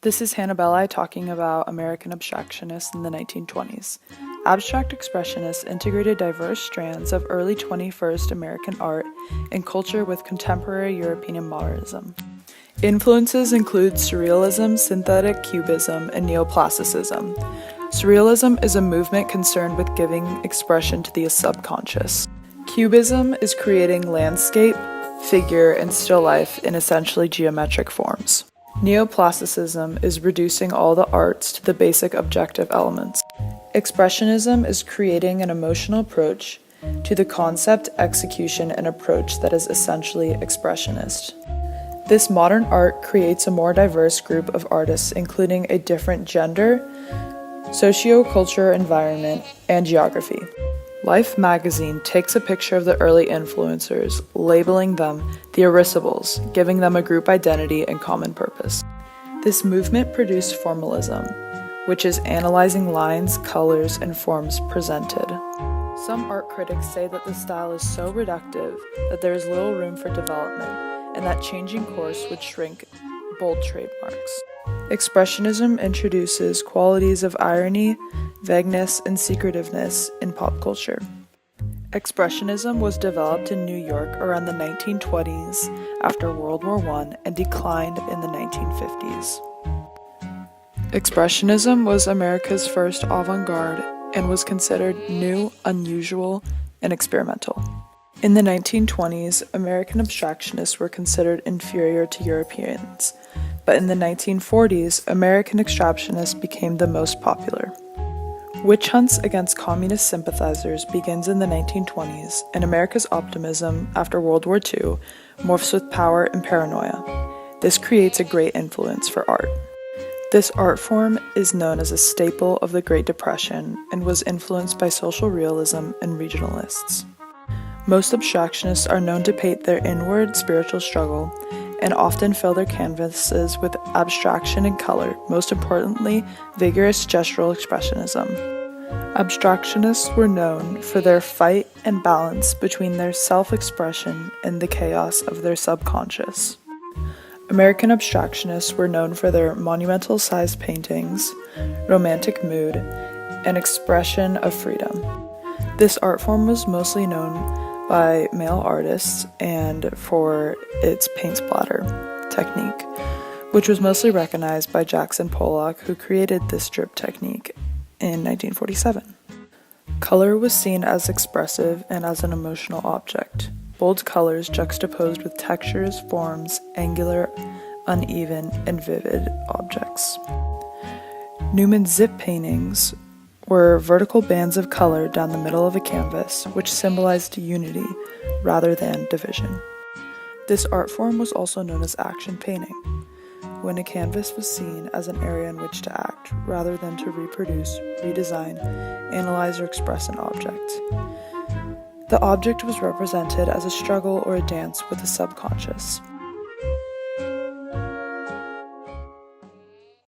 This is Hannah Belli talking about American Abstractionists in the 1920s. Abstract Expressionists integrated diverse strands of early 21st American art and culture with contemporary European modernism. Influences include Surrealism, Synthetic Cubism, and Neoplasticism. Surrealism is a movement concerned with giving expression to the subconscious. Cubism is creating landscape, figure, and still life in essentially geometric forms. Neoplasticism is reducing all the arts to the basic objective elements. Expressionism is creating an emotional approach to the concept, execution, and approach that is essentially expressionist. This modern art creates a more diverse group of artists, including a different gender, socio-culture, environment, and geography. Life magazine takes a picture of the early influencers, labeling them the Irrisibles, giving them a group identity and common purpose. This movement produced formalism, which is analyzing lines, colors, and forms presented. Some art critics say that the style is so reductive that there is little room for development, and that changing course would shrink bold trademarks. Expressionism introduces qualities of irony, vagueness, and secretiveness in pop culture. Expressionism was developed in New York around the 1920s after World War I and declined in the 1950s. Expressionism was America's first avant-garde and was considered new, unusual, and experimental. In the 1920s, American Abstractionists were considered inferior to Europeans, but in the 1940s, American Abstractionists became the most popular. Witch hunts against communist sympathizers begins in the 1920s, and America's optimism after World War II morphs with power and paranoia. This creates a great influence for art. This art form is known as a staple of the Great Depression and was influenced by social realism and regionalists. Most abstractionists are known to paint their inward spiritual struggle and often fill their canvases with abstraction and color, most importantly, vigorous gestural expressionism. Abstractionists were known for their fight and balance between their self-expression and the chaos of their subconscious. American Abstractionists were known for their monumental-sized paintings, romantic mood, and expression of freedom. This art form was mostly known by male artists and for its paint splatter technique, which was mostly recognized by Jackson Pollock, who created this drip technique in 1947. Color was seen as expressive and as an emotional object. Bold colors juxtaposed with textures, forms, angular, uneven, and vivid objects. Newman's zip paintings were vertical bands of color down the middle of a canvas, which symbolized unity rather than division. This art form was also known as action painting, when a canvas was seen as an area in which to act, rather than to reproduce, redesign, analyze, or express an object. The object was represented as a struggle or a dance with the subconscious.